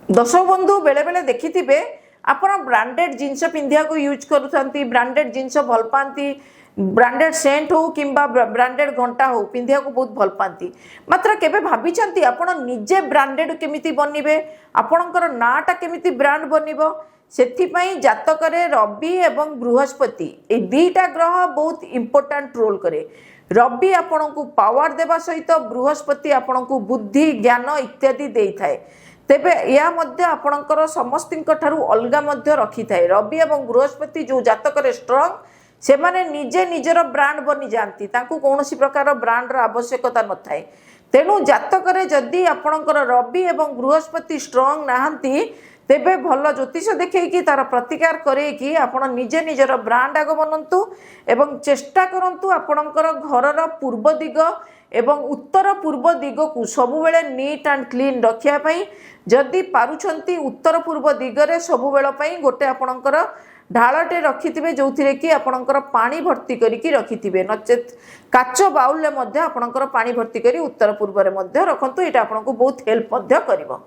दर्शक बंधु बेले बेले देखिथिबे आपण ब्रांडेड जिनस पिंधिया को यूज करूथंती, ब्रांडेड जिनस भल पाती, ब्रांडेड सेंट हो किंबा ब्रांडेड घंटा हो पिंधिया को बहुत भल पाती। मात्र केबे भाबिचंती आपण निजे ब्रांडेड केमिति बनिबे, आपणकर नाटा केमिति ब्रांड बनिबो? सेथिपई जातकरे रवि एवं बृहस्पति ए दुईटा ग्रह बहुत इंपोर्टेंट रोल करे। रवि आपण को पावर देवा सहित बृहस्पति आपण को बुद्धि ज्ञान इत्यादि देई थाए। तेबे या मध्य आपणकर समस्तिंक ठारू अलगा मध्य रखी थाए। रवि एवं बृहस्पति जो जातकरे स्ट्रांग से माने निजे निजर ब्रांड बनी जाती, तांकू कौनसी प्रकार ब्रांड आवश्यकता न थाए। तेणु जातकरे जदि आपणकर रवि एवं बृहस्पति स्ट्रांग नाहंती तेबे भल ज्योतिष देखी तार प्रतिकार करे कि आपण निजे निजर ब्रांड आग बनंतु एवं चेष्टा करंतु आपणकर घरर पूर्व दिग एवं उत्तर पूर्व दिग को सबु बेले नीट एंड क्लीन रखिया पई। जदि पारुछंती उत्तर पूर्व दिगरे सबु बेल पई गोटे आपणकर ढालटे रखिथिबे जोथिरे कि आपणकर पानी भर्ती करिकि रखिथिबे, नचेत काच बाउल रे मध्ये आपणकर पानी भर्ती करी उत्तर पूर्व रे मध्ये रखंतु। एटा आपणको बहुत हेल्प मध्ये करिवो।